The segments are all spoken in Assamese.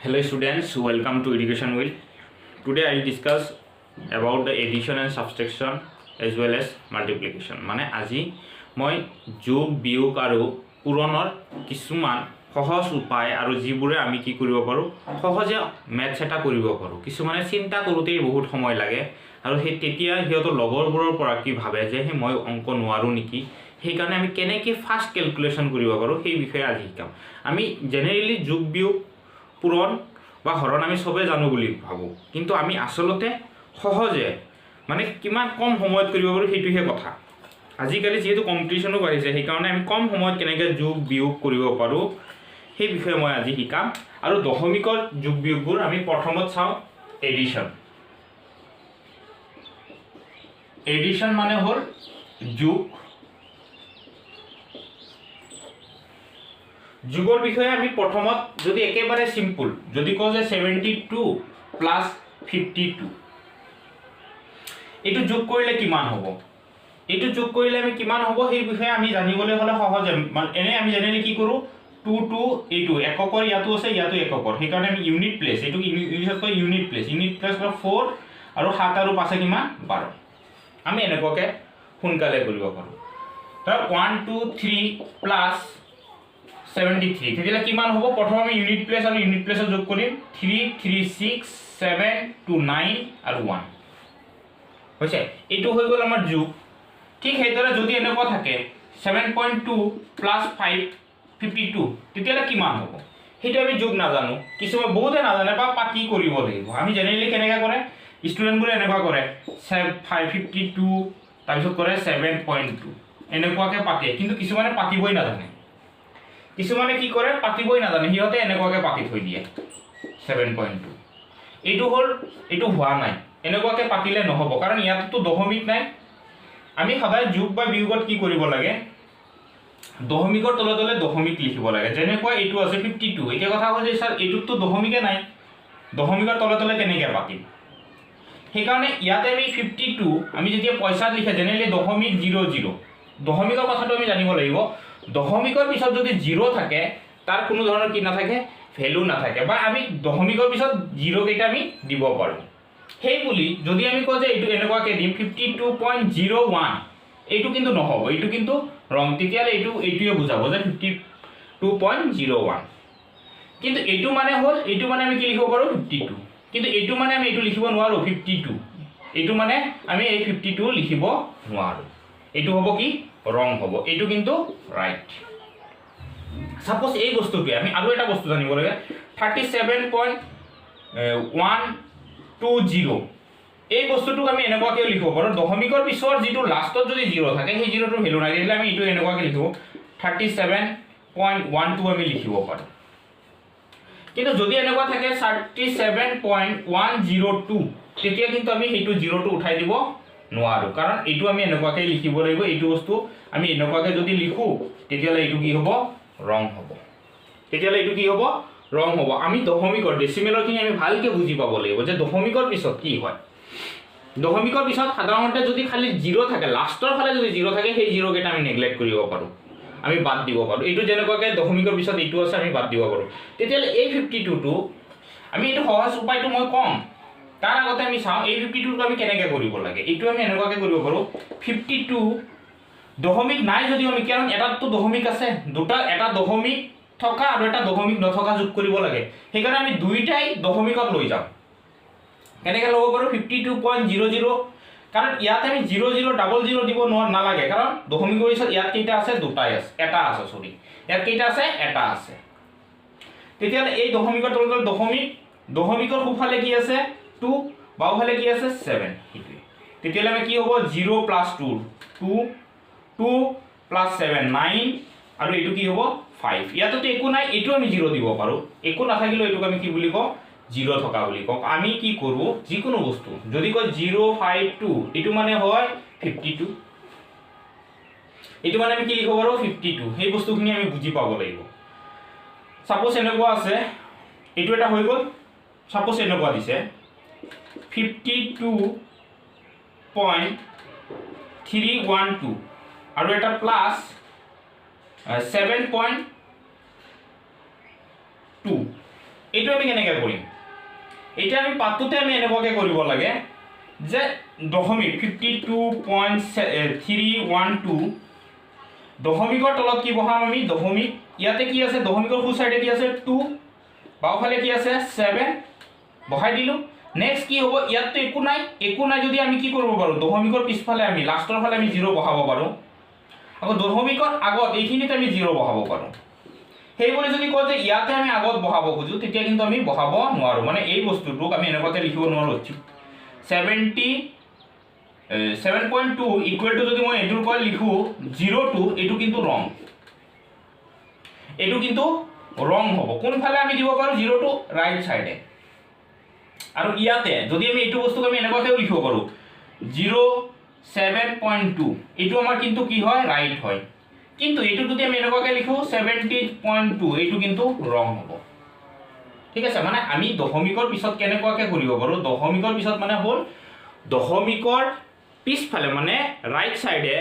Hello students, welcome to Education Wheel. Today I will discuss about the addition and subtraction as well as multiplication. মানে আজি মই যোগ বিয়োগ আৰু পূৰণৰ কিছুমান সহজ উপায় আৰু যিবোৰে আমি কি কৰিব পাৰো সহজে ম্যাথছ এটা কৰিব পাৰো। কিছুমানে চিন্তা কৰোতেই বহুত সময় লাগে আৰু সেই তেতিয়া হিয়তৰ লগৰবোৰৰ পৰা কি ভাবে যে হে মই অংক নোৱাৰো নেকি, সেই কাৰণে আমি কেনেকৈ ফাষ্ট ক্যালকুলেশন কৰিব পাৰো সেই বিষয়ে আজি শিকাম। আমি জেনাৰেলি যোগ বিয়োগ পূৰণ বা হৰণ আমি সবে জানো বুলি ভাবো, কিন্তু আমি আসলতে সহজে মানে কিমান কম সময়ত কৰিব পাৰো সেইটোহে কথা। আজিকালি যেহেতু কম্পিটিশনো বাঢ়িছে সেইকাৰণে আমি কম সময়ত কেনেকৈ যোগ বিয়োগ কৰিব পাৰো সেই বিষয়ে মই আজি শিকাম। আৰু দশমিকৰ যোগ বিয়োগবোৰ আমি প্ৰথমত চাওঁ এডিশন। এডিশন মানে হ'ল যোগ। যোগৰ বিষয়ে আমি প্ৰথমত যদি একেবাৰে সিম্পল যদি কওঁ যে 72 প্লাস 52 এইটো যোগ কৰিলে কিমান হ'ব, এইটো যোগ কৰিলে আমি কিমান হ'ব সেই বিষয়ে আমি জানিবলৈ হলে সহজে এনে আমি জেনেৰেলি কি কৰো 2 2 এইটো এককৰ ইয়াতো আছে ইয়াতো এককৰ, সেই কাৰণে আমি ইউনিট প্লেস এইটো ইংলিশত কয় ইউনিট প্লেস 4 আৰু 7 আৰু 5 কিমান 12 আমি এনেকৈ সোনকালে কৰিব পাৰো। তাৰ 1 2 3 প্লাস 73 তেতিয়ালে কিমান হ'ব, প্ৰথম আমি ইউনিট প্লেস আৰু ইউনিট প্লেসৰ যোগ কৰিম 3 3 6 7 2 9 আৰু 1 হৈছে, এইটো হৈ গ'ল আমাৰ যোগ। ঠিক সেইদৰে যদি এনেকুৱা থাকে 7.2 প্লাস 52 তেতিয়ালে কিমান হ'ব সেইটো আমি যোগ নাজানো, কিছুমান বহুতে নাজানে বা পাতি কৰিব লাগিব। আমি জেনেৰেলি কেনেকৈ কৰে ষ্টুডেন্টবোৰে এনেকুৱা কৰে 52 তাৰপিছত কৰে 7.2 এনেকুৱাকৈ পাতে, কিন্তু কিছুমানে পাতিবই নাজানে। কিছুমানে কি কৰে পাতিবই নাজানে, সিহঁতে এনেকুৱাকৈ পাতি থৈ দিয়ে 7.2 এইটো হ'ল এইটো হোৱা নাই, এনেকুৱাকৈ পাতিলে নহ'ব কাৰণ ইয়াততো দশমিক নাই। আমি সদায় যোগ বা বিয়োগত কি কৰিব লাগে দশমিকৰ তলে তলে দশমিক লিখিব লাগে। যেনেকুৱা এইটো আছে 52, এতিয়া কথা হ'ল যে স্যাৰ এইটোতো দশমিকে নাই, দশমিকৰ তলে তলে কেনেকৈ পাতিম, সেইকাৰণে ইয়াতে আমি 52 আমি যেতিয়া পইচাত লিখে জেনেৰেলি দশমিক 00 দশমিকৰ কথাটো আমি জানিব লাগিব। দশমিকৰ পিছত যদি 0 থাকে তাৰ কোনো ধৰণৰ কি নাথাকে ভ্যালু নাথাকে, বা আমি দশমিকৰ পিছত 0 কেইটা আমি দিব পাৰো। সেই বুলি যদি আমি কওঁ যে এইটো এনেকুৱাকৈ দিম 52.01 এইটো কিন্তু নহ'ব, এইটো কিন্তু ৰং, তেতিয়ালে এইটোৱে বুজাব যে 52.01, কিন্তু এইটো মানে হ'ল এইটো মানে আমি কি লিখিব পাৰো 52, কিন্তু এইটো মানে আমি এইটো লিখিব নোৱাৰো 52, এইটো মানে আমি এই 52 লিখিব নোৱাৰো, এইটো হ'ব কি ৰং হ'ব, এইটো কিন্তু ৰাইট। সাপোজ এই বস্তুটোৱে আমি আৰু এটা বস্তু জানিব লাগে 37.120 এই বস্তুটোক আমি এনেকুৱাকৈ লিখিব পাৰো দশমিকৰ পিছৰ যিটো লাষ্টত যদি 0 থাকে সেই 0টোৰ ভ্যালু নাই, তেতিয়ালে আমি এইটো এনেকুৱাকৈ লিখো 37.12 আমি লিখিব পাৰো। কিন্তু যদি এনেকুৱা থাকে 37.102 তেতিয়া কিন্তু আমি সেইটো 0টো উঠাই দিব নোৱাৰো, কাৰণ এইটো আমি এনেকুৱাকৈ লিখিব লাগিব। এইটো বস্তু আমি এনেকুৱাকৈ যদি লিখো তেতিয়ালে এইটো কি হ'ব ৰং হ'ব, তেতিয়ালে এইটো কি হ'ব ৰং হ'ব। আমি দশমিকৰ ডেসিমেলৰখিনি আমি ভালকৈ বুজি পাব লাগিব যে দশমিকৰ পিছত কি হয়। দশমিকৰ পিছত সাধাৰণতে যদি খালি 0 থাকে লাষ্টৰ ফালে যদি 0 থাকে সেই 0 কেইটা আমি নেগলেক্ট কৰিব পাৰো, আমি বাদ দিব পাৰো। এইটো যেনেকুৱাকৈ দশমিকৰ পিছত এইটো আছে আমি বাদ দিব পাৰো, তেতিয়ালে এই 52টো আমি এইটো সহজ উপায়টো মই কম, তাৰ আগতে আমি চাওঁ এই 52টো আমি কেনেকৈ কৰিব লাগে। এইটো আমি এনেকুৱাকৈ কৰিব পাৰো 52 দশমিক নাই যদিও আমি, কাৰণ এটাতো দশমিক আছে, দুটা এটা দশমিক থকা আৰু এটা দশমিক নথকা যোগ কৰিব লাগে, সেইকাৰণে আমি দুইটাই দশমিকত লৈ যাম। কেনেকৈ ল'ব পাৰো 52.00, কাৰণ ইয়াত আমি 0000 দিব নালাগে, কাৰণ দশমিকৰ পিছত ইয়াত কেইটা আছে দুটাই আছে, এটা আছে সৰি ইয়াত কেইটা আছে এটা আছে। তেতিয়ালে এই দশমিকৰ তলত দশমিকৰ সোঁফালে কি আছে 2, বাওঁফালে কি আছে 7, সেইটোৱে। তেতিয়ালে আমি কি হ'ব 0 + 2 2 2 + 7 9 আৰু এইটো কি হ'ব 5। ইয়াততো একো নাই, এইটো আমি 0 দিব পাৰো, একো নাথাকিলেও এইটোক আমি কি বুলি কওঁ 0 থকা বুলি কওঁ। আমি কি কৰো যিকোনো বস্তু যদি কয় 052 এইটো মানে হয় 52, এইটো মানে আমি কি লিখিব পাৰো 52, সেই বস্তুখিনি আমি বুজি পাব লাগিব। সাপোজ এনেকুৱা আছে এইটো এটা হৈ গ'ল, সাপোজ এনেকুৱা দিছে 52.312 আৰু এটা প্লাস 7.2 এইটো আমি কেনেকৈ কৰিম এতিয়া আমি পাতটোতে আমি এনেকুৱাকৈ কৰিব লাগে যে দশমিক 52.312 দশমিকৰ তলত কি বহাম আমি দশমিক ইয়াতে কি আছে দশমিকৰ সোঁ সাইডে কি আছে 2 বাওফালে কি আছে 7 বহাই দিলো নেক্সট কি হ'ব ইয়াতে একো নাই যদি আমি কি কৰিব পাৰো দশমিকৰ পিছফালে আমি লাষ্টৰ ফালে আমি 0 বহাব পাৰো আকৌ দশমিকৰ আগত এইখিনিতে আমি 0 বহাব পাৰো সেইবুলি যদি কয় যে ইয়াতে আমি আগত বহাব খুজো তেতিয়া কিন্তু আমি বহাব নোৱাৰো মানে এই বস্তুটোক আমি এনেকুৱাতে লিখিব নোৱাৰো 7.2 ইকুৱেল টু যদি মই এটোৰ পৰা লিখো 02 এটো কিন্তু ৰং হ'ব কোনফালে আমি দিব পাৰো 02 ৰাইট সাইডে আৰু ইয়াতে যদি আমি এইটো বস্তুক আমি এনেকুৱাকৈ লিখিব পাৰো 07.2 এটো আমাৰ কিন্তু কি হয় ৰাইট হয় কিন্তু এটো যদি আমি এনেকুৱাকৈ লিখো 70.2 এটো কিন্তু ৰং হ'ব ঠিক আছে মানে আমি দশমিকৰ পিছত কেনেকুৱাকৈ কৰিব পাৰো দশমিকৰ পিছত মানে হ'ল দশমিকৰ পিছফালে মানে ৰাইট সাইডে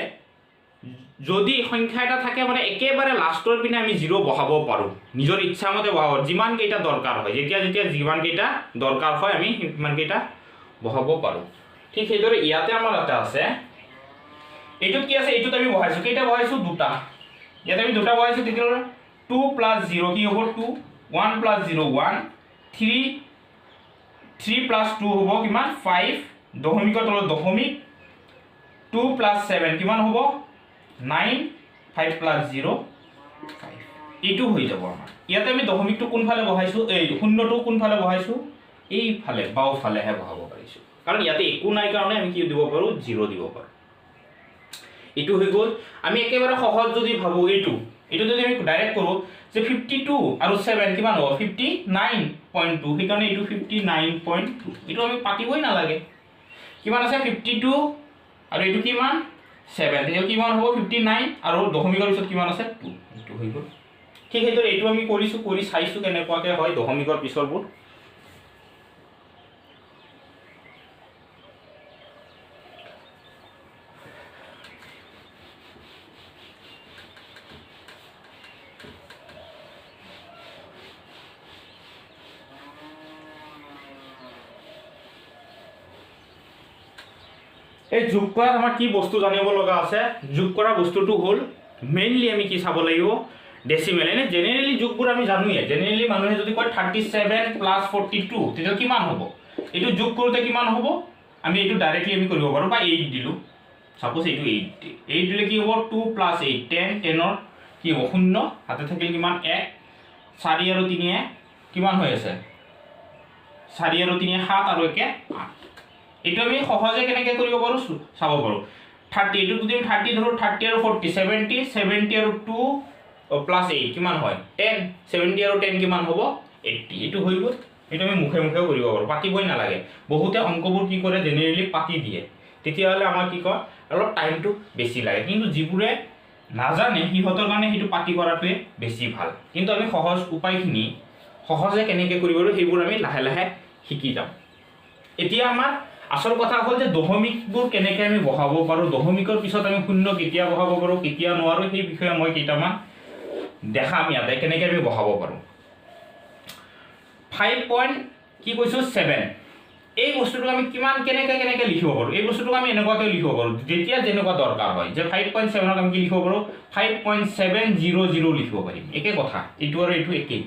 যদি সংখ্যা এটা থাকে মানে একেবাৰে লাষ্টৰ পিনে আমি 0 বহাব পাৰো নিজৰ ইচ্ছামতে বহাব যিমান কেইটা দৰকাৰ হয় যেতিয়া যিমান কেইটা দৰকাৰ হয় আমি সিমান কেইটা বহাব পাৰো ঠিক সেইদৰে ইয়াতে আমাৰ এটা আছে এইটোত কি আছে এইটোত আমি বহাইছো কেইটা বহাইছো দুটা ইয়াতে আমি দুটা বহাইছো তেতিয়া 2 + 0 কি হ'ব 2 1 + 0 1 3 + 2 হ'ব কিমান 5 দশমিকৰ তলত দশমিক 2 + 7 কিমান হ'ব 9 5 + 0 5 এইটো হৈ যাব আমাৰ ইয়াতে আমি দশমিকটো কোনফালে বহাইছো এই শূন্যটো কোনফালে বহাইছো এইফালে বাওফালেহে বহাব পাৰিছো কাৰণ ইয়াতে একো নাই কাৰণে আমি কি দিব পাৰো 0 দিব পাৰো এইটো হৈ গ'ল আমি একেবাৰে সহজ যদি ভাবো এইটো যদি আমি ডাইৰেক্ট কৰো যে 52 আৰু 7 কিমান হ'ব 59.2 সেইকাৰণে এইটো 59.2 এইটো আমি পাতিবই নালাগে কিমান আছে 52 আৰু এইটো কিমান 7 তেতিয়া কিমান হ'ব 59 আৰু দশমিকৰ পিছত কিমান আছে 2 এইটো হৈ গ'ল ঠিক সেইদৰে এইটো আমি কৰি চাইছো কেনেকুৱাকৈ হয় দশমিকৰ পিছৰবোৰ এই যোগ কৰা আমাৰ কি বস্তু জানিব লগা আছে যোগ কৰা বস্তুটো হ'ল মেইনলি আমি কি চাব লাগিব ডেসিমেল এনে জেনাৰেলি যোগবোৰ আমি জানোয়ে জেনাৰেলি মানুহে যদি কয় 37 + 42 তেতিয়া কিমান হ'ব এইটো যোগ কৰোতে কিমান হ'ব আমি এইটো ডাইৰেক্টলি আমি কৰিব পাৰো বা 8 দিলো সাপোজ এইটো 8 দিলে কি হ'ব 2 + 8 10 10 ৰ কি হ'ব 0 হাতে থাকিল কিমান 1 4 আৰু 3 কিমান হৈ আছে 4 আৰু 3 7 আৰু 1 8 এইটো আমি সহজে কেনেকৈ কৰিব পাৰো চাব পাৰো 30 এইটো যদি আমি 30 ধৰো 30 আৰু 40 70 আৰু 2 + 8 কিমান হয় 10 70 আৰু 10 কিমান হ'ব 80 এইটো হৈ গ'ল এইটো আমি মুখে মুখে কৰিব পাৰো পাতিবই নালাগে বহুতে অংকবোৰ কি কৰে জেনাৰেলি পাতি দিয়ে তেতিয়াহলে আমাৰ কি কয় অলপ টাইমটো বেছি লাগে কিন্তু যিবোৰে নাজানে সিহঁতৰ কাৰণে সেইটো পাতি কৰাটোৱে বেছি ভাল কিন্তু আমি সহজ উপায়খিনি সহজে কেনেকৈ কৰিব পাৰো সেইবোৰ আমি লাহে লাহে শিকি যাম এতিয়া আমাৰ আসল কথা হ'ল যে দশমিকবোৰ কেনেকৈ আমি বহাব পাৰো দশমিকৰ পিছত আমি শূন্য কেতিয়া বহাব পাৰো কেতিয়া নোৱাৰো সেই বিষয়ে মই কেইটামান দেখাম ইয়াতে কেনেকৈ আমি বহাব পাৰো 5 পইণ্ট কি কৈছো 7 এই বস্তুটো আমি কিমান কেনেকৈ লিখিব পাৰো এই বস্তুটো আমি এনেকুৱাকৈ লিখিব পাৰো যেতিয়া যেনেকুৱা দৰকাৰ হয় যে 5.7 ক আমি কি লিখিব পাৰো 5.700 লিখিব পাৰিম একে কথা এইটো আৰু এইটো একেই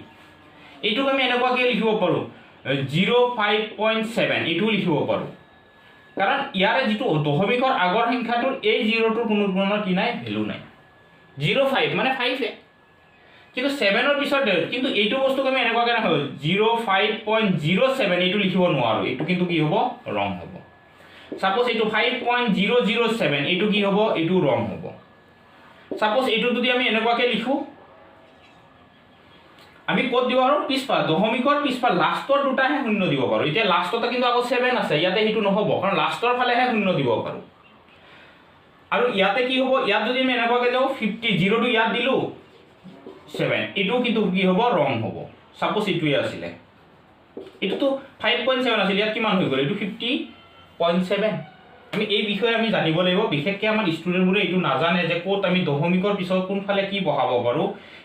এইটোক আমি এনেকুৱাকৈ লিখিব পাৰো 05.7 এইটো লিখিব পাৰো কাৰণ ইয়াৰে যেটো দশমিকৰ আগৰ সংখ্যাটোৰ এই 0 টোৰ কোনো ধৰণৰ কি নাই ভ্যালু নাই 05 মানে 5 কিন্তু 7 ৰ পিছত কিন্তু এইটো বস্তুক আমি এনেকুৱাকৈ নহয় 05.07 এইটো লিখিব নোৱাৰো এইটো কিন্তু কি হ'ব ৰং হ'ব সাপোজ এইটো 5.007 এইটো কি হ'ব এইটো ৰং হ'ব সাপোজ এইটো যদি আমি এনেকুৱাকৈ লিখো আমি কত দিব পাৰো পিছফাল দশমিকৰ পিছফাল লাষ্টৰ দুটাহে শূন্য দিব পাৰো এতিয়া লাষ্টতে কিন্তু আকৌ 7 আছে ইয়াতে হিটো নহব কাৰণ লাষ্টৰ ফালেহে শূন্য দিব পাৰো আৰু ইয়াতে কি হ'ব ইয়াত যদি আমি এনেকুৱাকৈ যাও 50 0 টু ইয়াত দিলো 7 এটো কিন্তু কি হ'ব ৰং হ'ব সাপোজ ইটোই আছিল এটো 5.7 আছিল ইয়াত কিমান হৈ গল এটো 50.7 আমি এই বিষয়ে আমি জানিব লাগিব বিশেষকৈ আমাৰ ষ্টুডেন্টবোৰে এটো নাজানে যে কোত আমি দশমিকৰ পিছত কোনফালে কি বহাব পাৰো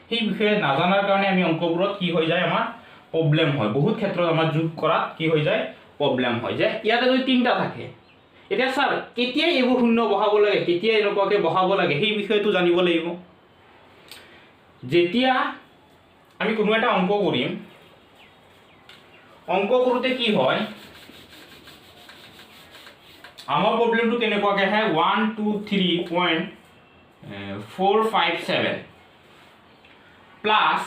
সেই বিষয়ে নাজানাৰ কাৰণে আমি অংকবোৰত কি হৈ যায় আমাৰ প্ৰব্লেম হয় বহুত ক্ষেত্ৰত আমাৰ যোগ কৰাত কি হৈ যায় প্ৰব্লেম হয় যে ইয়াতে যদি তিনিটা থাকে এতিয়া স্যাৰ কেতিয়া এইবোৰ শূন্য বহাব লাগে কেতিয়া এনেকুৱাকৈ বহাব লাগে সেই বিষয়টো জানিব লাগিব যেতিয়া আমি কোনো এটা অংক কৰিম অংক কৰোঁতে কি হয় আমাৰ প্ৰব্লেমটো কেনেকুৱাকৈ আহে 123.457 প্লাছ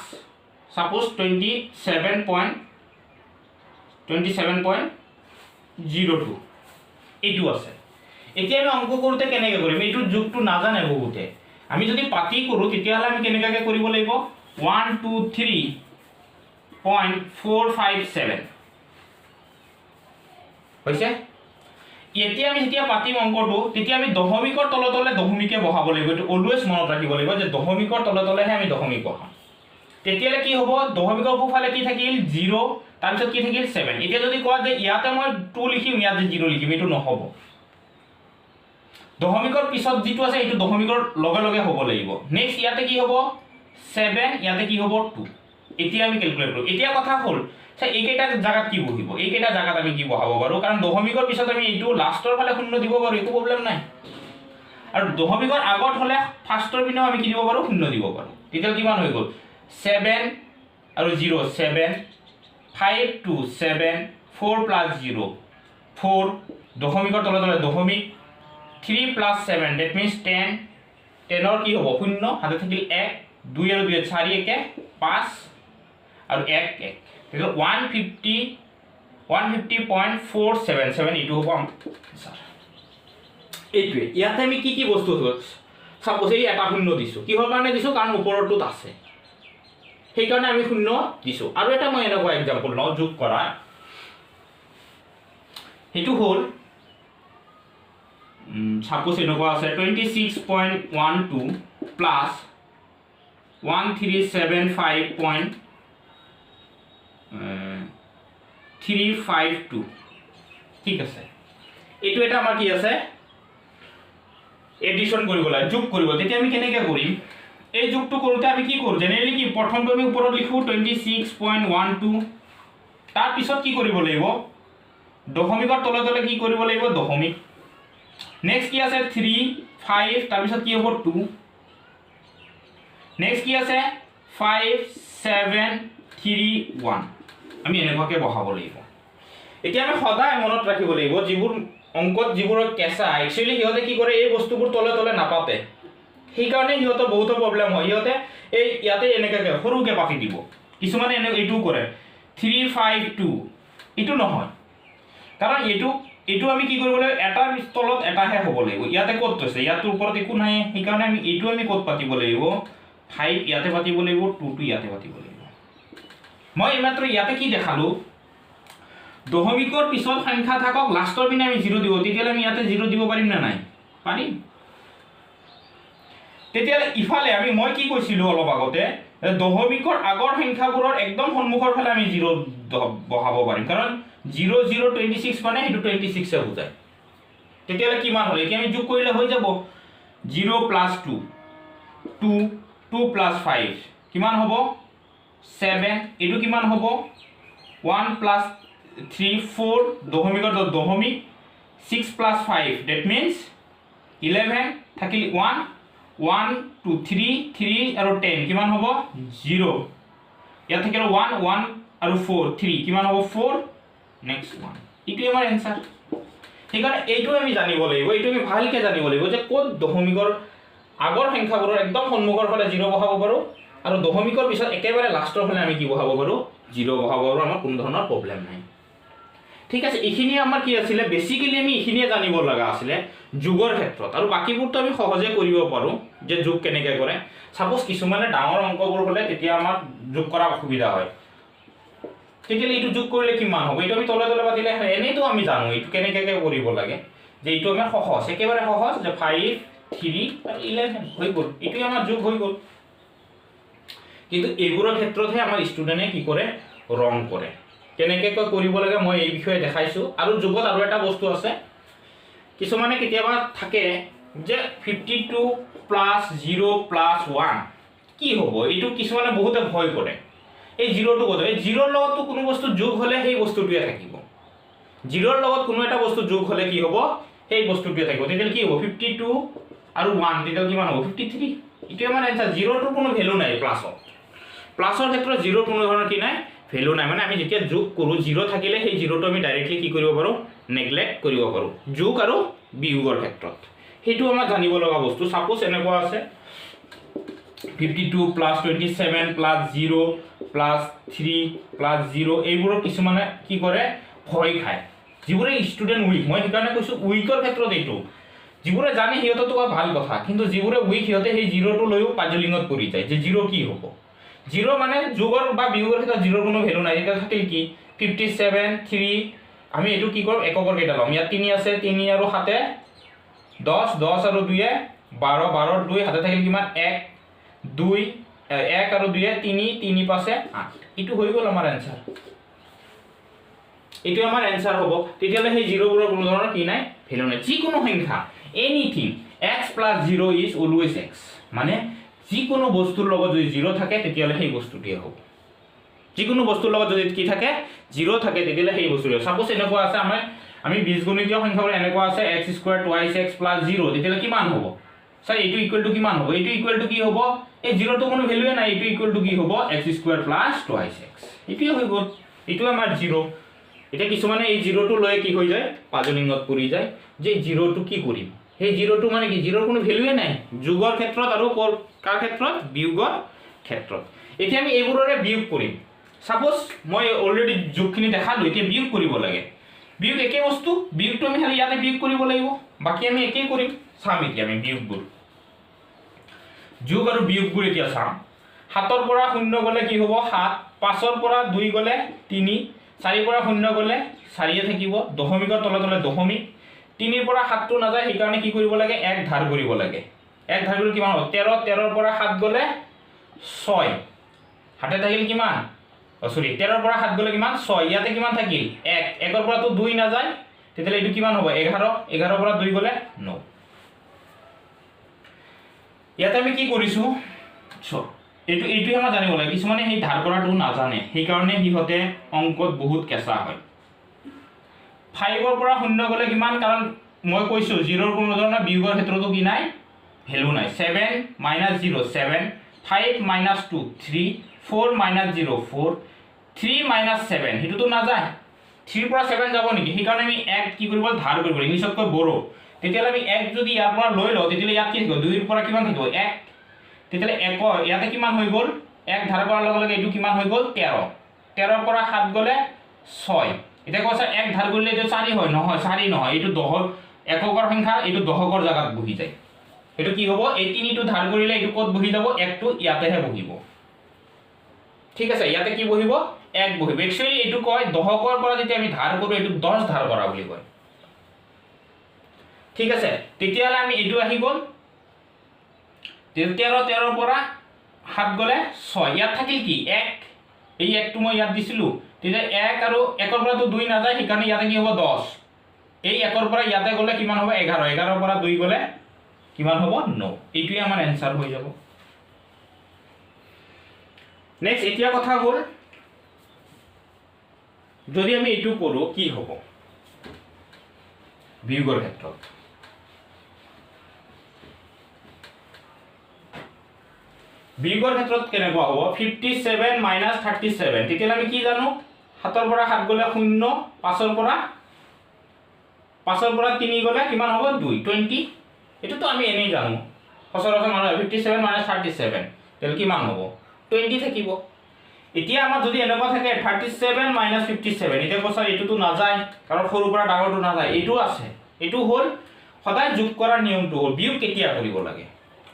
সাপোজ 27.02 এইটো আছে এতিয়া আমি অংক কৰোঁতে কেনেকৈ কৰিম এইটো যোগটো নাজানে বহুতে আমি যদি পাতি কৰোঁ তেতিয়াহ'লে আমি কেনেকুৱাকৈ কৰিব লাগিব 123.457 হৈছে এতিয়া আমি যেতিয়া পাতিম অংকটো তেতিয়া আমি দশমিকৰ তলে তলে দশমিকে বহাব লাগিব এইটো অলৱেজ মনত ৰাখিব লাগিব যে দশমিকৰ তলে তলেহে আমি দশমিক বহাম তেতিয়ালে কি হ'ব দশমিকৰ সোঁফালে কি থাকিল 0 তাৰপিছত কি থাকিল 7 এতিয়া যদি কোৱা যে ইয়াতে মই 2 লিখিম ইয়াতে 0 লিখিম এইটো নহ'ব দশমিকৰ পিছত যিটো আছে এইটো দশমিকৰ লগে লগে হ'ব লাগিব নেক্সট ইয়াতে কি হ'ব 7 ইয়াতে কি হ'ব 2 এতিয়া আমি ক্যালকুলেট কৰোঁ এতিয়া কথা হ'ল যে এইকেইটা জায়গাত কি বহিব এইকেইটা জায়গাত আমি কি বহাব পাৰোঁ কাৰণ দশমিকৰ পিছত আমি এইটো লাষ্টৰ ফালে শূন্য দিব পাৰোঁ একো প্ৰব্লেম নাই আৰু দশমিকৰ আগত হ'লে ফাৰ্ষ্টৰ পিনেও আমি কি দিব পাৰোঁ শূন্য দিব পাৰোঁ তেতিয়া কিমান হৈ গ'ল 7 আৰু 0 7 5 2 7 4 plus 0 4 দশমিকৰ তলে তলে দশমিক 3 plus 7 that means 10 10 কি হ'ব শূন্য হাতে থাকিল 1 2 আৰু 2 4 1 5 আৰু 1 1 তেতিয়া 150.477 এইটো হ'ব স্যাৰ এইটোৱে ইয়াতে আমি কি কি বস্তু হ'ল সাপোজ এই এটা শূন্য দিছোঁ কিহৰ কাৰণে দিছোঁ কাৰণ ওপৰটোত আছে সেইকাৰণে আমি শূন্য দিছোঁ আৰু এটা মই এনেকুৱা এক্সাম্পল লওঁ যোগ কৰা সেইটো হ'ল সাপোজ এনেকুৱা আছে 26.12 প্লাছ 1375.352 ঠিক আছে এইটো এটা আমাৰ কি আছে এডিশন কৰিব লাগে যোগ কৰিব তেতিয়া আমি কেনেকৈ কৰিম এই যোগটো কৰোঁতে আমি কি কৰোঁ জেনেৰেলি কি প্ৰথমটো আমি ওপৰত লিখোঁ 26.12 তাৰ পিছত কি কৰিব লাগিব দশমিকৰ তলে তলে কি কৰিব লাগিব দশমিক নেক্সট কি আছে 3 5 তাৰ পিছত কি হ'ব 2 নেক্সট কি আছে 5 7 3 1 আমি এনেকুৱাকৈ বহাব লাগিব এতিয়া আমি সদায় মনত ৰাখিব লাগিব যিবোৰ অংকত যিবোৰ কেঁচা একচুৱেলি সিহঁতে কি কৰে এই বস্তুবোৰ তলে তলে নাপাতে সেইকাৰণে সিহঁতৰ বহুত প্ৰব্লেম হয় সিহঁতে এই ইয়াতে এনেকুৱাকৈ সৰুকৈ পাতি দিব কিছুমানে এনে এইটো কৰে 3 5 2 এইটো নহয় কাৰণ এইটো আমি কি কৰিব লাগিব এটাৰ তলত এটাহে হ'ব লাগিব ইয়াতে ক'ত থৈছে ইয়াতৰ ওপৰত একো নাই সেইকাৰণে আমি এইটো আমি ক'ত পাতিব লাগিব 5 ইয়াতে পাতিব লাগিব 2 ইয়াতে পাতিব লাগিব মই এইমাত্ৰ ইয়াতে কি দেখালোঁ দশমিকৰ পিছত সংখ্যা থাকক লাষ্টৰ পিনে আমি 0 দিব তেতিয়াহ'লে আমি ইয়াতে 0 দিব পাৰিম নে নাই পাৰিম তেতিয়াহ'লে ইফালে মই কি কৈছিলোঁ অলপ আগতে দশমিকৰ আগৰ সংখ্যাবোৰৰ একদম সন্মুখৰ ফালে আমি 0 বহাব পাৰিম কাৰণ 0 0 26 মানে সেইটো 26 বুজায় তেতিয়াহ'লে কিমান হ'ল এতিয়া আমি যোগ কৰিলে হৈ যাব 0 plus 2 2 2 plus 5 কিমান হ'ব 7 এইটো কিমান হ'ব 1 plus 3 4 দশমিকৰ দশমিক 6 plus 5 that means 11 থাকিল 1 1 2 3 3 আৰু 10 কিমান হ'ব 0 ইয়াত থাকিল 1 1 আৰু 4 3 কিমান হ'ব 4 নেক্সট 1 এইটো আমাৰ এনসাৰ সেইকাৰণে এইটো আমি জানিব লাগিব এইটো আমি ভালকৈ জানিব লাগিব যে ক'ত দশমিকৰ আগৰ সংখ্যাবোৰৰ একদম সন্মুখৰ ফালে 0 বহাব পাৰোঁ আৰু দশমিকৰ পিছত একেবাৰে লাষ্টৰ ফালে আমি কি বহাব পাৰোঁ 0 বহাব পাৰোঁ আমাৰ কোনো ধৰণৰ প্ৰব্লেম নাই ঠিক আছে এইখিনি আমাৰ কি আছিলে বেসিক্যালি আমি এইখিনিয়ে জানিব লগা আছিলে যোগৰ ক্ষেত্ৰত আৰু বাকিবোৰটো আমি সহজে কৰিব পাৰোঁ যে যোগ কেনেকৈ কৰে সাপোজ কিছুমানে ডাঙৰ অংকবোৰ হ'লে তেতিয়া আমাৰ যোগ কৰা অসুবিধা হয় তেতিয়াহ'লে এইটো যোগ কৰিলে কিমান হ'ব এইটো আমি তলে তলে পাতিলে এনেইতো আমি জানো এইটো কেনেকৈ কৰিব লাগে যে এইটো আমাৰ সহজ একেবাৰে সহজ যে 5 3 আৰু 11 হৈ গ'ল এইটোৱে আমাৰ যোগ হৈ গ'ল কিন্তু এইবোৰৰ ক্ষেত্ৰতহে আমাৰ ষ্টুডেণ্টে কি কৰে ৰং কৰে কেনেকৈ কৰিব লাগে মই এই বিষয়ে দেখাইছোঁ আৰু যোগত আৰু এটা বস্তু আছে কিছুমানে কেতিয়াবা থাকে যে 52 plus 0 plus 1 কি হ'ব এইটো কিছুমানে বহুতে ভয় কৰে এই জিৰ'টো ক'ত এই জিৰ'ৰ লগততো কোনো বস্তু যোগ হ'লে সেই বস্তুটোৱে থাকিব জিৰ'ৰ লগত কোনো এটা বস্তু যোগ হ'লে কি হ'ব সেই বস্তুটোৱে থাকিব তেতিয়া কি হ'ব 52 আৰু 1 তেতিয়া কিমান হ'ব 53 ইটো আমাৰ आंसर জিৰ'টোৰ কোনো ভ্যালু নাই প্লাছৰ ক্ষেত্ৰত জিৰ'ৰ কোনো ধৰণৰ কি নাই ভ্যালু নাই মানে আমি যেতিয়া যোগ কৰো জিৰ' থাকিলে সেই জিৰ'টো আমি ডাইৰেক্টলি কি কৰিব পাৰো নেগলেক্ট কৰিব পাৰো যোগ আৰু বিয়োগৰ ক্ষেত্ৰত হেতু আমাৰ জানিব লগা বস্তু সাপোজ এনেকুৱা আছে 52 plus 27 plus 0 plus 3 plus 0 এইবোৰৰ কিছুমানে কি কৰে ভয় খায় যিবোৰে ষ্টুডেন্ট উইক মই সেইকাৰণে কৈছো উইকৰ ক্ষেত্ৰত এইটো যিবোৰে জানে হিয়তো তো ভাল কথা কিন্তু যিবোৰে উইক হিয়তে সেই জিৰ'টো লৈও পাজলিঙত পৰি যায় যে জিৰ' কি হ'ব জিৰ' মানে যোগৰ বা বিয়োগৰ ক্ষেত্ৰত জিৰ'ৰ কোনো ভ্যালু নাই এটা থাকিল কি 57 3 আমি এটো কি কৰম এককৰ কেইটা লম ইয়াত 3 আছে 3 আৰু 7 10 10 আৰু 2 12 12 2 হাতে থাকিল কিমান 1 2 1 আৰু 2 3 3 5 8 ইটো হৈ গল আমাৰ आंसर ইটো আমাৰ आंसर হ'ব তেতিয়ালে সেই জিৰ' বোৰৰ কোনো ধৰণৰ কি নাই ভ্যালু নাই যি কোনো সংখ্যা anything x + 0 is always x মানে যি কোনো বস্তুৰ লগত যদি 0 থাকে তেতিয়ালে সেই বস্তুটিয়ে হ'ব যি কোনো বস্তুৰ লগত যদি কি থাকে 0 থাকে তেতিয়ালে সেই বস্তুটিয়ে সাপোজ এনেকুৱা আছে আমি বীজগণিতীয় সংখ্যাবোৰ এনেকুৱা আছে x² twice x + 0 তেতিয়ালে কিমান হ'ব স্যার এইটো ইকুয়াল টু কিমান হ'ব এইটো ইকুয়াল টু কি হ'ব এই 0 তো কোনো ভ্যালুৱে নাই এইটো ইকুয়াল টু কি হ'ব x² + twice x এইটোৱে হৈ গ'ল এইটো আমাৰ 0 এটা কিছুমানে এই 0 টো লয় কি হৈ যায় পাজলিঙত পৰি যায় যে 0 টো কি কৰিম সেই 0 টো মানে কি 0 ৰ কোনো ভ্যালুৱে নাই যোগৰ ক্ষেত্ৰত আৰু কাৰ ক্ষেত্ৰত বিয়োগৰ ক্ষেত্ৰত এতিয়া আমি এইবোৰৰে বিয়োগ কৰিম সাপোজ মই অলৰেডি যোগখিনি দেখালো এতিয়া বিয়োগ কৰিব লাগে বিয়োগ একে বস্তু বিয়োগটো আমি খালি ইয়াতে বিয়োগ কৰিব লাগিব বাকি আমি একেই কৰিম চাম এতিয়া আমি বিয়োগবোৰ যোগ আৰু বিয়োগবোৰ এতিয়া চাম 7 ৰ পৰা 0 গলে কি হ'ব 7 5 ৰ পৰা 2 গলে 3 4 ৰ পৰা 0 গলে 4 এ থাকিব দশমিকৰ তলে তলে দশমিক 3 ৰ পৰা 7 টো নাযায় সেই কাৰণে কি কৰিব লাগে 1 ধাৰ কৰিব লাগে 1 ধাৰ কৰিলে কিমান হ'ব 13 13 ৰ পৰা 7 গলে 6 হাতে থাকিল কিমান সৰি 13 ৰ পৰা 7 গলে কিমান 6 ইয়াতে কিমান থাকিল 1 1 ৰ পৰা তো 2 নাযায় তেতিয়ালে এটো কিমান হ'ব 11 11 ৰ পৰা 2 গলে 9 ইয়াতে আমি কি কৰিছো এইটো আমাৰ জানিব লাগে কিছুমানে সেই ধাৰ কৰাটো নাজানে সেই কাৰণে হিহতে অংকত বহুত কেঁচা হয় 5 ৰ পৰা 0 গলে কিমান কাৰণ মই কৈছো 0 ৰ কোনো ধৰণৰ বিয়োগৰ ক্ষেত্ৰতো কি নাই ভ্যালু নাই 7 - 0 7 5 - 2 3 4 - 0 4 3 - 7 হেতুটো না যায় 3 ৰ পৰা 7 যাব নেকি সেই কাৰণে আমি 1 কি কৰিব ধাৰ কৰিব ইংলিশত কয় বড় তেতিয়ালে আমি 1 যদি ইয়াৰ পৰা লৈ লও তেতিয়ালে ইয়াত কি থাকিব 2 ৰ পৰা কিমান থাকিব 1 তেতিয়ালে 1 ইয়াতে কিমান হৈ গল 1 ধাৰ কৰাৰ লগে লগে এটো কিমান হৈ গল 13 13 ৰ পৰা 7 গলে 6 এটা কৈছে 1 ধাৰ কৰিলে এটো 4 হয় নহয় 4 নহয় এটো এককৰ সংখ্যা এটো দশকৰ জায়গাত বহি যায় এটো কি হ'ব এই 3 টো ধাৰ কৰিলে এটো কত বহি যাব 1 টো ইয়াতেহে বহিব ঠিক আছে ইয়াতে কি বহিব 1 বহিব একচুয়ালি এটো কয় দশকৰ পৰা যেতিয়া আমি ধাৰ কৰো এটো 10 ধাৰ কৰা বুলি কয় ঠিক আছে তেতিয়ালে আমি এটো আহি গল 13 13 ৰ পৰা 7 গলে 6 ইয়াত থাকিল কি 1 এই 1 টো মই ইয়াত দিছিলো তেতিয়া 1 আৰু 1 ৰ পৰা তো 2 না যায় সেইকাৰণে ইয়াতে কি হ'ব 10 এই 1 ৰ পৰা ইয়াতে গলে কিমান হ'ব 11 11 ৰ পৰা 2 গলে কিমান হ'ব 9 এইটোই আমাৰ आंसर হৈ যাব নেক্সট এতিয়া কথা হ'ল যদি আমি এটো কৰো কি হ'ব বিয়োগৰ ক্ষেত্ৰত বিয়োগৰ ক্ষেত্ৰত কেনেকুৱা হ'ব 57 - 37 তেতিয়ালে আমি কি জানো 7 ৰ পৰা 7 গলে 0 5 ৰ পৰা 3 গলে কিমান হ'ব 2 20 এটো আমি এনেই জানো সচৰাচৰ মানুহ 57 - 37 তেল কিমান হ'ব 20 থাকিব এতিয়া আমাৰ যদি এনেকুৱা থাকে 37 - 57 এতিয়া কৈছা এটোটো না যায় কাৰণ সৰু পৰা ডাঙৰটো না যায় এটো আছে এটো হ'ল সদায় যোগ কৰাৰ নিয়মটো হ'ল বিয়োগ কেতিয়া কৰিব লাগে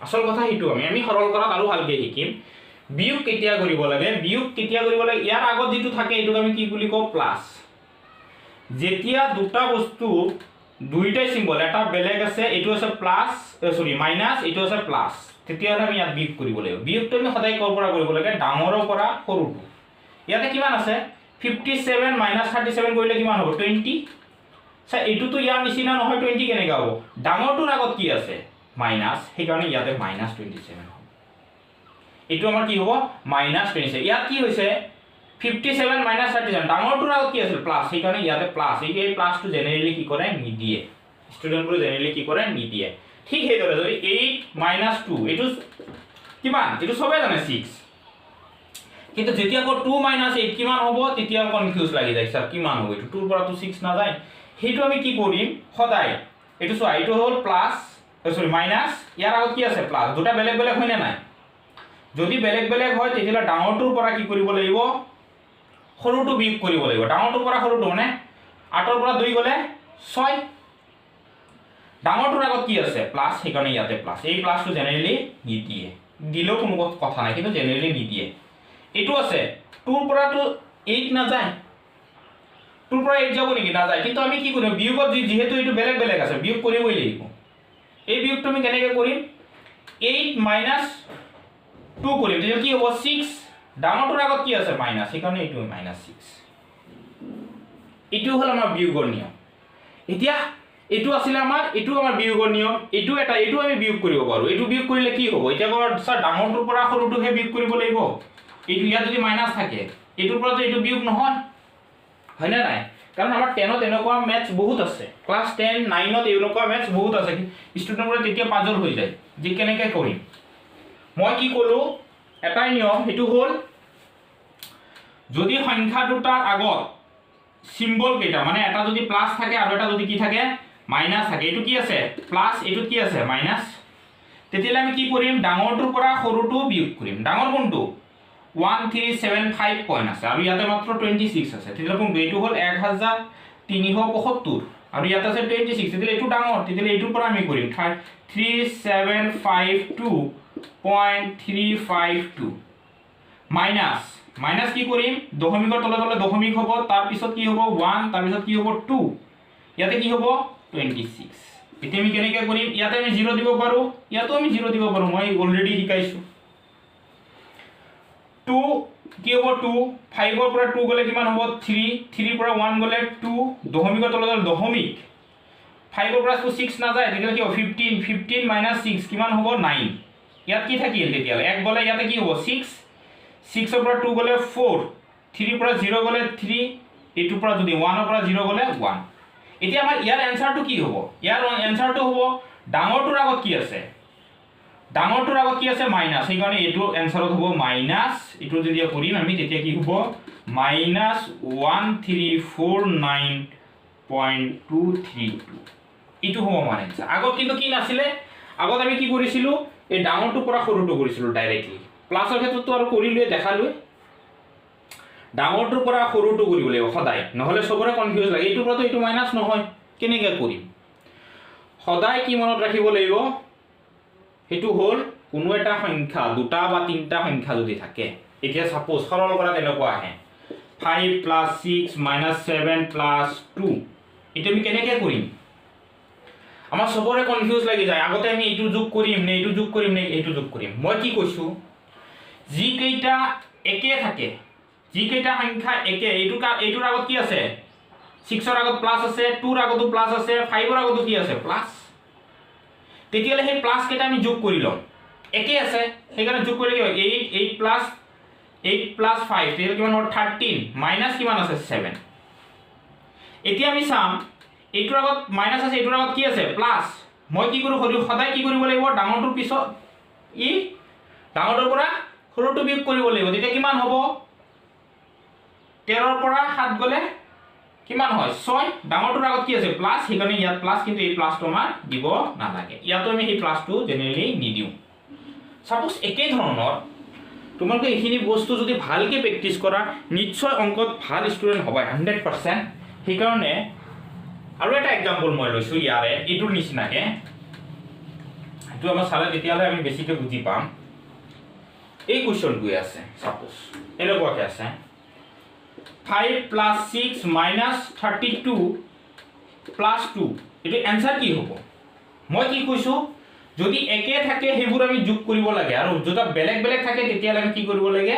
আসল কথা হেতু আমি সৰল কৰাত আৰু ভালকে শিকিম বিয়োগ কেতিয়া কৰিব লাগে ইয়াৰ আগত যেটো থাকে এটোক আমি কি বুলি কও প্লাস যেতিয়া দুটা বস্তু দুইটাই সিম্বল এটা বেলেগ আছে এটো আছে প্লাস সৰি মাইনাস এটো আছে প্লাস তেতিয়ালে আমি ইয়াত বিয়োগ কৰিব লাগিব বিয়োগটো আমি সদায় কৰ পৰা কৰিব লাগে ডাঙৰৰ পৰা সৰুটো ইয়াতে কিমান আছে 57 - 37 কৰিলে কিমান হ'ব 20 স্যাৰ এটোটো ইয়াৰ নিচিনা নহয় 20 কেনেকা হ'ব ডাঙৰটোৰ আগত কি আছে মাইনাস সেই কাৰণে ইয়াতে -27 হ'ব এইটো আমাৰ কি হ'ব -27 ইয়াত কি হৈছে 57 - 37 ডাঙৰটোৰ আগত কি আছিল প্লাস সেইকাৰণে ইয়াতে প্লাস এই প্লাসটো জেনেৰেলি কি কৰে নিদিয়ে ষ্টুডেন্টবোৰ জেনেৰেলি কি কৰে নিদিয়ে ঠিক সেইদৰে যদি 8 - 2 এইটো কিমান এইটো সবে জানে 6 কিন্তু যেতিয়া আকৌ 2 - 8 কিমান হ'ব তেতিয়া কনফিউজ লাগি যায় স্যাৰ কিমান হ'ব এইটো 2 ৰ পৰা তো 6 না যায় হেতু আমি কি কৰিম সদায় এইটো চোৱা এইটো হ'ল প্লাস সৰি মাইনাস ইয়াৰ আগত কি আছে প্লাস দুটা বেলেগ বেলেগ হয় না নাই যদি বেলেগ বেলেগ হয় তেতিয়া ডাঙৰটোৰ পৰা কি কৰিব লাগিব সৰুটো বিয়োগ কৰিব লাগিব ডাঙৰটোৰ পৰা সৰুটো মানে 8 ৰ পৰা 2 গলে 6 ডাঙৰটোৰ আগত কি আছে প্লাস সেইকাৰণে ইয়াতে প্লাস এই প্লাসটো জেনেৰেলি নিদিয়ে দিলেও কোনো কথা নাই কিন্তু জেনেৰেলি নিদিয়ে এইটো আছে 2 ৰ পৰা তো 8 না যায় 2 ৰ পৰা 8 যাব নেকি না যায় কিন্তু আমি কি কৰিম বিয়োগত যেহেতু এইটো বেলেগ বেলেগ আছে বিয়োগ কৰিবই লাগিব এই বিয়োগটো আমি কেনেকৈ কৰিম 8 - 2 কৰিম তেতিয়া কি হ'ব 6 ডাঙৰটোৰ আগত কি আছে মাইনাস সেইকাৰণে এইটো -6 এইটো হ'ল আমাৰ বিয়োগৰ নিয়ম এতিয়া এইটো আছিল আমাৰ বিয়োগৰ নিয়ম এইটো আমি বিয়োগ কৰিব পাৰো এইটো বিয়োগ কৰিলে কি হ'ব এতিয়া স্যাৰ ডাঙৰটোৰ পৰা সৰুটোহে বিয়োগ কৰিব লাগিব এইটো ইয়াত যদি মাইনাস থাকে এইটোৰ পৰা তো এইটো বিয়োগ নহয় হয় না নাই কাৰণ আমাৰ 10 ত এনেকুৱা ম্যাথছ বহুত আছে ক্লাস 10 9 ত এনেকুৱা ম্যাথছ বহুত আছে ষ্টুডেন্টবোৰে তেতিয়া পাজল হৈ যায় যে কেনেকৈ কৰিম মই কি কলো এটাই নিয়ম হেতু হ'ল যদি সংখ্যা দুটাৰ আগত সিম্বল কেইটা মানে এটা যদি প্লাস থাকে আৰু এটা যদি কি থাকে মাইনাস থাকে এইটো কি আছে প্লাস এইটো কি আছে মাইনাস তেতিয়ালে আমি কি কৰিম ডাঙৰটোৰ পৰা সৰুটো বিয়োগ কৰিম ডাঙৰ কোনটো 1375 পইণ্ট আছে আৰু ইয়াতে মাত্ৰ 26 আছে তেতিয়া কোনটো এইটো হ'ল 1375 আৰু ইয়াতে আছে 26 তেতিয়া এইটো ডাঙৰ তেতিয়া এইটোৰ পৰা আমি কৰিম 3752.352 মাইনাস মাইনাস কি কৰিম দশমিকৰ তলে তলে দশমিক হ'ব তাৰ পিছত কি হ'ব 1 তাৰ পিছত কি হ'ব 2 ইয়াতে কি হ'ব 26 এতিয়া আমি কেনেকৈ কৰিম ইয়াতে আমি 0 দিব পাৰো ইয়াতো আমি 0 দিব পাৰো মই অলৰেডি শিকাইছো 2 কি হ'ব 2 5 ৰ পৰা 2 গলে কিমান হ'ব 3 3 পৰা 1 গলে 2 দশমিকৰ তলে তলে দশমিক 5 ৰ পৰা 6 না যায় তেতিয়া কি হ'ব 15 - 6 কিমান হ'ব 9 ইয়াত কি থাকিল তেতিয়া 1 গলে ইয়াতে কি হ'ব 6 6 ৰ পৰা 2 গলে 4 3 ৰ পৰা 0 গলে 3 এইটোৰ পৰা যদি 1 ৰ পৰা 0 গলে 1 এতিয়া আমাৰ ইয়াৰ এনসাৰটো কি হ'ব ইয়াৰ এনসাৰটো হ'ব ডাঙৰটোৰ আগত কি আছে ডাঙৰটোৰ আগত কি আছে মাইনাস সেইকাৰণে এইটো এনসাৰত হ'ব মাইনাস এইটো যদি কৰিম আমি তেতিয়া কি হ'ব -1349.232 এইটো হ'ব মানে আগত কিন্তু কি নাছিলে আগত আমি কি কৰিছিলো এই ডাঙৰটোৰ পৰা সৰুটো কৰিছিলো ডাইৰেক্টলি প্লাসৰ ক্ষেত্ৰতো আৰু কৰিলৈ দেখালৈ ডাঙৰটোৰ পৰা সৰুটো কৰিব লাগিব সদায় নহলে সবৰে কনফিউজ লাগে এইটোৰ পৰা তো এইটো মাইনাস নহয় কেনেকৈ কৰিম সদায় কি মনত ৰাখিব লাগিব হেতু হ'ল কোনো এটা সংখ্যা দুটা বা তিনটা সংখ্যা যদি থাকে এতিয়া সাপোজ সৰল কৰা তেনেকুৱা আহে 5 + 6 - 7 + 2 এটা আমি কেনেকৈ কৰিম আমাৰ সবৰে কনফিউজ লাগি যায় আগতে আমি এইটো যোগ কৰিম নে এইটো যোগ কৰিম নে এইটো যোগ কৰিম মই কি কৈছো যি কেইটা একে থাকে যি কেইটা সংখ্যা একে এইটোৰ আগত কি আছে 6 ৰ আগত প্লাস আছে 2 ৰ আগতো প্লাস আছে 5 ৰ আগতো কি আছে প্লাস তেতিয়ালে সেই প্লাস কেইটা আমি যোগ কৰি লম একে আছে সেইকাৰণে যোগ কৰিলে কি হয় 8 + 5 তেতিয়া কিমান হ'ব 13 মাইনাস কিমান আছে 7 এতিয়া আমি চাম এইটোৰ আগত মাইনাস আছে এইটোৰ আগত কি আছে প্লাস মই কি কৰো সদায় কি কৰিব লাগিব ডাঙৰটোৰ পিছত ডাঙৰটোৰ পৰা সৰুটো বিয়োগ কৰিব লাগিব তেতিয়া কিমান হ'ব 13 ৰ পৰা 7 গলে কিমান হয় 6 ডাঙৰটোৰ আগত কি আছে প্লাস সেইকাৰণে ইয়াত প্লাস কিন্তু এই প্লাসটো আমাৰ দিব নালাগে ইয়াতো আমি এই প্লাসটো জেনেৰেলি নিদিও সাপোজ একে ধৰণৰ তোমালোকে এইখিনি বস্তু যদি ভালকে প্ৰেক্টিস কৰা নিশ্চয় অংকত ভাল ষ্টুডেন্ট হ'ব 100% সেইকাৰণে আৰু এটা एग्जांपल মই লৈছো ইয়াৰে এইটোৰ নিচিনাকে এইটো আমাৰ সালে তেতিয়ালে আমি বেছিকৈ বুজি পাম এই কোৱেশ্চনটো আছে সাপোজ এনেকুৱাকে আছে 5 + 6 - 32 + 2 এটো आंसर কি হ'ব মই কি কৈছো যদি একে থাকে হেবোৰ আমি যোগ কৰিব লাগে আৰু যদি বেলেগ বেলেগ থাকে তেতিয়া আমি কি কৰিব লাগে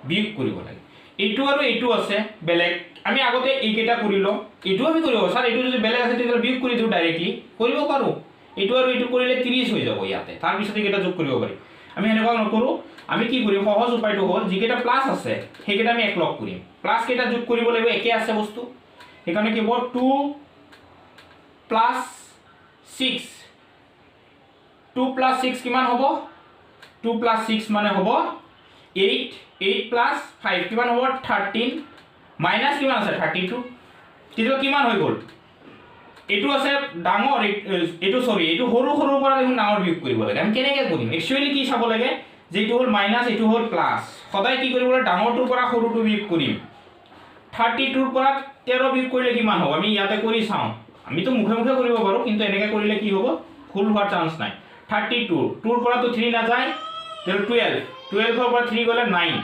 বিয়োগ কৰিব লাগে এইটো আৰু এইটো আছে বেলেগ আমি আগতে এই কেটা কৰিলো এইটো আমি কৰিব স্যাৰ এইটো যদি বেলেগ আছে তেতিয়া বিয়োগ কৰি দিও ডাইৰেক্টলি কৰিব পাৰো এইটো আৰু এইটো কৰিলে 30 হৈ যাব ইয়াতে তাৰ পিছত এইটা যোগ কৰিব পাৰি আমি এনেকুৱা নকৰোঁ আমি কি কৰিম সহজ উপায়টো হ'ল যিকেইটা প্লাছ আছে সেইকেইটা আমি একলগ কৰিম প্লাছ কেইটা যোগ কৰিব লাগিব একে আছে বস্তু সেইকাৰণে কি হ'ব 2 প্লাছ 6 2 প্লাছ 6 কিমান হ'ব 2 প্লাছ 6 মানে হ'ব 8 8 প্লাছ 5 কিমান হ'ব 13 মাইনাছ কিমান আছে 32 তেতিয়া কিমান হৈ গ'ল এইটো আছে ডাঙৰ এইটো সৰি এইটো সৰু সৰুৰ পৰা দেখোন ডাঙৰ বিয়োগ কৰিব লাগে আমি কেনেকৈ কৰিম একচুৱেলি কি চাব লাগে যে এইটো হ'ল মাইনাছ এইটো হ'ল প্লাছ সদায় কি কৰিব লাগে ডাঙৰটোৰ পৰা সৰুটো বিয়োগ কৰিম 32ৰ পৰা 13 বিয়োগ কৰিলে কিমান হ'ব আমি ইয়াতে কৰি চাওঁ আমিতো মুখে মুখে কৰিব পাৰোঁ কিন্তু এনেকৈ কৰিলে কি হ'ব ভুল হোৱাৰ চান্স নাই 32 2ৰ পৰাতো 3 নাযায় 12 12ৰ পৰা 3 গ'লে 9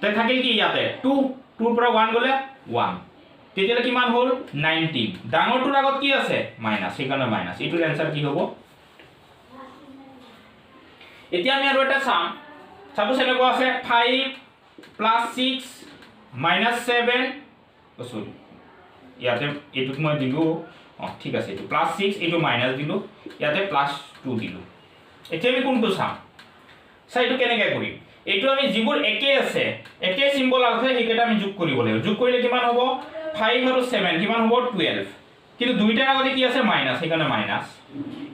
তে থাকিল কি ইয়াতে 2 2ৰ পৰা 1 গ'লে 1 তেতিয়ালে কিমান হ'ল 19 ডাঙৰটোৰ আগত কি আছে মাইনাছ সেইকাৰণে মাইনাছ এইটোৰ এনসাৰ কি হ'ব এতিয়া আমি আৰু এটা চাম সাপোজ এনেকুৱা আছে 5 প্লাছ 6 মাইনাছ 7 সৰি ইয়াতে এইটোক মই দিলোঁ ঠিক আছে এইটো প্লাছ 6 এইটো মাইনাছ দিলোঁ ইয়াতে প্লাছ 2 দিলোঁ এতিয়া আমি কোনটো চাম চাই এইটো কেনেকৈ কৰিম এইটো আমি যিবোৰ একে আছে একে সিম্বল আছে সেইকেইটা আমি যোগ কৰিব লাগিব যোগ কৰিলে কিমান হ'ব 5 আৰু 7 কিমান হ'ব 12 কিন্তু দুইটাৰ আগতে কি আছে মাইনাছ সেইকাৰণে মাইনাছ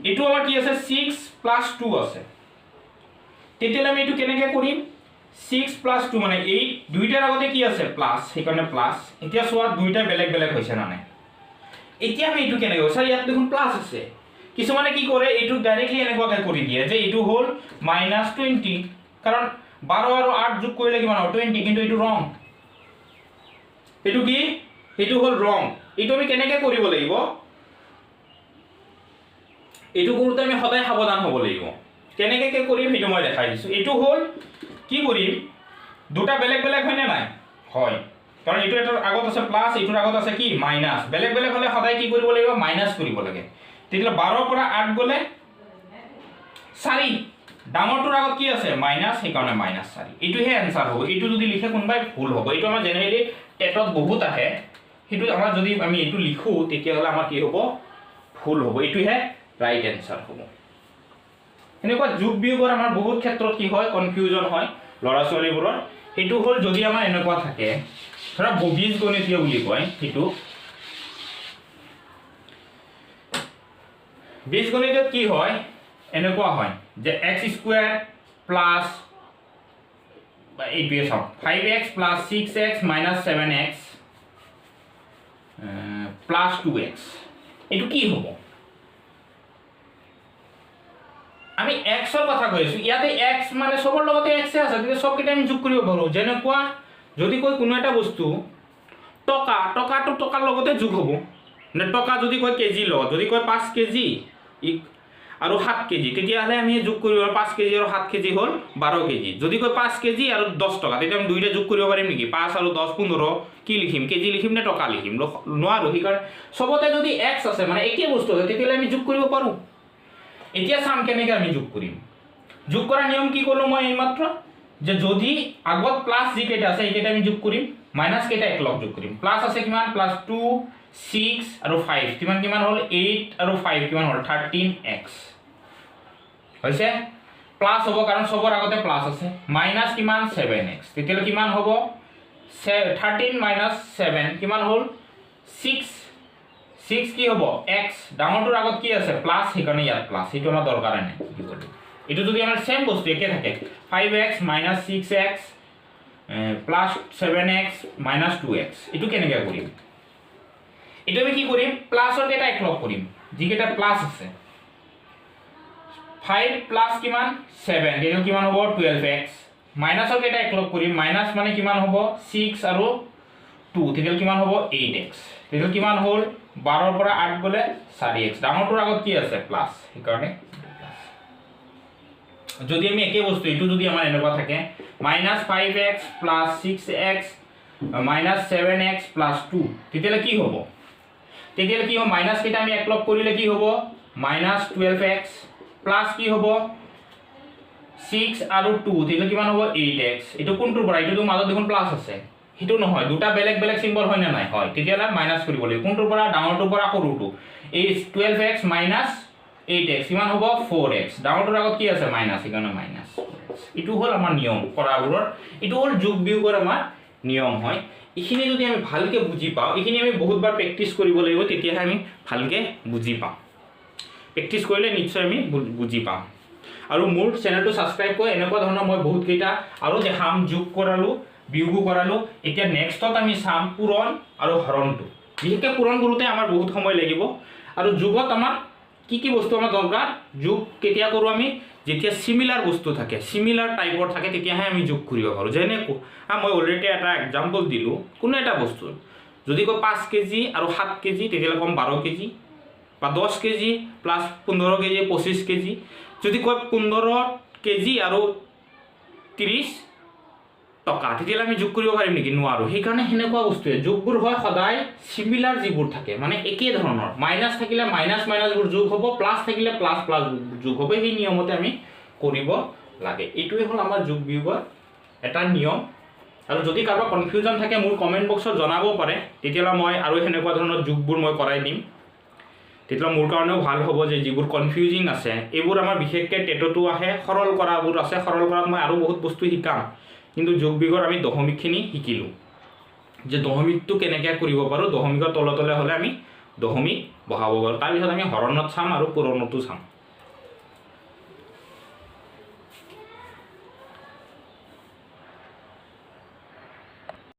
এইটো আমাৰ কি আছে 6 প্লাছ 2 আছে তেতিয়ালে আমি এইটো কেনেকৈ কৰিম 6 প্লাছ 2 মানে 8 দুইটাৰ আগতে কি আছে প্লাছ সেইকাৰণে প্লাছ এতিয়া চোৱা দুইটা বেলেগ বেলেগ হৈছে না নাই এতিয়া আমি এইটো কেনেকৈ স্যাৰ ইয়াত দেখোন প্লাছ আছে কিছুমানে কি কৰে এইটো ডাইৰেক্টলি এনেকুৱাকৈ কৰি দিয়ে যে এইটো হ'ল -20 কাৰণ 12 আৰু 8 যোগ কৰিলে কিমান হ'ব 20 কিন্তু এইটো ৰং এইটো কি এইটো হ'ল ৰং এইটো আমি কেনেকৈ কৰিব লাগিব এইটো কৰোঁতে আমি সদায় সাৱধান হ'ব লাগিব কেনেকৈ কৰিম সেইটো মই দেখাই দিছোঁ এইটো হ'ল কি কৰিম দুটা বেলেগ বেলেগ হয়নে নাই হয় কাৰণ এইটো এটাৰ আগত আছে প্লাছ এইটোৰ আগত আছে কি মাইনাছ বেলেগ বেলেগ হ'লে সদায় কি কৰিব লাগিব মাইনাছ কৰিব লাগে তেতিয়া 12 পৰা 8 গ'লে 4 ডাঙৰটোৰ আগত কি আছে মাইনাছ সেইকাৰণে -4 এইটোহে এনসাৰ হ'ব এইটো যদি লিখে কোনোবাই ভুল হ'ব এইটো আমাৰ জেনেৰেলি টেটত বহুত আহে সেইটো আমাৰ যদি আমি এইটো লিখোঁ তেতিয়াহ'লে আমাৰ কি হ'ব ভুল হ'ব এইটোহে ৰাইট এনসাৰ হ'ব এনেকুৱা যোগ বিয়োগৰ আমাৰ বহুত ক্ষেত্ৰত কি হয় কনফিউজন হয় ল'ৰা ছোৱালীবোৰৰ সেইটো হ'ল যদি আমাৰ এনেকুৱা থাকে ধৰা বীজগণিতীয় বুলি কয় সেইটো বীজগণিতত কি হয় এনেকুৱা হয় যে x² প্লাছ এইটোৱে চাওক 5x plus 6x minus 7x plus 2x এইটো কি হ'ব আমি x ৰ কথা কৈ আছোঁ ইয়াতে x মানে সবৰ লগতে x আছে তেতিয়া সবকেইটা আমি যোগ কৰিব পাৰোঁ যেনেকুৱা যদি কয় কোনো এটা বস্তু টকা টকাটো টকাৰ লগতে যোগ হ'ব নে টকা যদি কয় কেজি লগত যদি কয় 5 কেজি আৰু 7 কেজি তেতিয়াহ'লে আমি যোগ কৰিব 5 কেজি আৰু 7 কেজি হ'ল 12 কেজি যদি কয় 5 কেজি আৰু 10 টকা তেতিয়া আমি দুইটা যোগ কৰিব পাৰিম নেকি 5 আৰু 10 15 কি লিখিম কেজি লিখিম নে টকা লিখিম নোৱাৰোঁ সেইকাৰণে সবতে যদি x আছে মানে একে বস্তু হয় তেতিয়াহ'লে আমি যোগ কৰিব পাৰোঁ এতিয়া চাম কেনেকৈ আমি যোগ কৰিম যোগ কৰা নিয়ম কি ক'লোঁ মই এইমাত্ৰ যে যদি আগত প্লাছ যিকেইটা আছে এইকেইটা আমি যোগ কৰিম মাইনাছ কেইটা একলগ যোগ কৰিম প্লাছ আছে কিমান প্লাছ 2 6 আৰু 5 কিমান হ'ল 8 আৰু 5 কিমান হ'ল 13x হৈছে প্লাছ হ'ব কাৰণ সবৰ আগতে প্লাছ আছে মাইনাছ কিমান 7x তেতিয়াহ'লে কিমান হ'ব 13 মাইনাছ 7 কিমান হ'ল 6 কি হ'ব x ডাঙৰটোৰ আগত কি আছে প্লাছ সেইকাৰণে ইয়াত প্লাছ সেইটো আমাৰ দৰকাৰে নাই কি কৰিম এইটো যদি আমাৰ সেম বস্তু একে থাকে 5x minus 6x plus 7x minus 2x এইটো কেনেকৈ কৰিম এইটো আমি কি কৰিম প্লাছৰ কেইটা একলগ কৰিম যিকেইটা প্লাছ আছে 5 প্লাছ কিমান 7 এইটো কিমান হ'ব 12x মাইনাছৰ কেইটা একলগ কৰিম মাইনাছ মানে কিমান হ'ব 6 আৰু 2 তেতিয়া কিমান হ'ব 8x তেতিয়া কিমান হ'ল 12 পৰা 8 গ'লে 4x ডাঙৰটোৰ আগত কি আছে প্লাছ সেইকাৰণে যদি আমি একে বস্তু এইটো যদি আমাৰ এনেকুৱা থাকে -5x plus 6x minus 7x plus 2 তেতিয়াহ'লে কি হ'ব মাইনাছ কেইটা আমি একলগ কৰিলে কি হ'ব -12x প্লাছ কি হ'ব 6 আৰু 2 তেতিয়াহ'লে কিমান হ'ব 8x এইটো কোনটোৰ পৰা এইটোতো মাজত দেখোন প্লাছ আছে সেইটো নহয় দুটা বেলেগ বেলেগ সিম্বল হয় না নাই হয় তেতিয়াহ'লে মাইনাছ কৰিব লাগিব কোনটোৰ পৰা ডাঙৰটোৰ পৰা সৰুটো এই 12x মাইনাছ 8x কিমান হ'ব 4x ডাঙৰটোৰ আগত কি আছে মাইনাস সেইকাৰণে মাইনাস 4x ইটো হ'ল আমাৰ নিয়ম কৰাবোৰৰ ইটো হ'ল যোগ বিয়োগৰ আমাৰ নিয়ম হয় এইখিনি যদি আমি ভালকে বুজি পাওঁ এইখিনি আমি বহুতবাৰ প্ৰেক্টিছ কৰিব লাগিব তেতিয়াহে আমি ভালকে বুজি পাম প্ৰেক্টিছ কৰিলে নিশ্চয় আমি বুজি পাম আৰু মোৰ চেনেলটো সাবস্ক্ৰাইব কৰি এনেকুৱা ধৰণৰ মই বহুত কেইটা আৰু দেখাম যোগ কৰালো বিয়োগ কৰালো এতিয়া নেক্সটত আমি চাম পূৰণ আৰু হৰণটো বিশেষকৈ পূৰণ কৰোঁতে আমাৰ বহুত সময় লাগিব আৰু যোগত আমাৰ কি বস্তু আমাৰ দৰকাৰ যোগ কেতিয়া কৰোঁ আমি যেতিয়া সিমিলাৰ বস্তু থাকে সিমিলাৰ টাইপৰ থাকে তেতিয়াহে আমি যোগ কৰিব পাৰোঁ যেনে মই অলৰেডি এটা এক্সাম্পল দিলোঁ কোনো এটা বস্তু যদি কয় 5 কেজি আৰু 7 কেজি তেতিয়াহ'লে কম 12 কেজি বা 10 কেজি প্লাছ 15 কেজি 25 কেজি যদি কয় 15 কেজি আৰু 30 টকা তেতিয়াহ'লে আমি যোগ কৰিব পাৰিম নেকি নোৱাৰোঁ সেইকাৰণে সেনেকুৱা বস্তুৱে যোগবোৰ হয় সদায় সিমিলাৰ যিবোৰ থাকে মানে একে ধৰণৰ মাইনাছ থাকিলে মাইনাছ মাইনাছবোৰ যোগ হ'ব প্লাছ থাকিলে প্লাছ প্লাছ যোগ হ'ব সেই নিয়মতে আমি কৰিব লাগে এইটোৱে হ'ল আমাৰ যোগ বিয়োগৰ এটা নিয়ম আৰু যদি কাৰোবাৰ কনফিউজন থাকে মোৰ কমেণ্ট বক্সত জনাব পাৰে তেতিয়াহ'লে মই আৰু সেনেকুৱা ধৰণৰ যোগবোৰ মই কৰাই দিম তেতিয়াহ'লে মোৰ কাৰণেও ভাল হ'ব যে যিবোৰ কনফিউজিং আছে এইবোৰ আমাৰ বিশেষকৈ টেটতো আহে সৰল কৰাবোৰ আছে সৰল কৰাত মই আৰু বহুত বস্তু শিকাম কিন্তু যোগ বিয়োগৰ আমি দশমিকখিনি শিকিলোঁ যে দশমিকটো কেনেকৈ কৰিব পাৰোঁ দশমিকৰ তলে তলে হ'লে আমি দশমিক বহাব পাৰোঁ তাৰপিছত আমি হৰণত চাম আৰু পূৰণতো চাম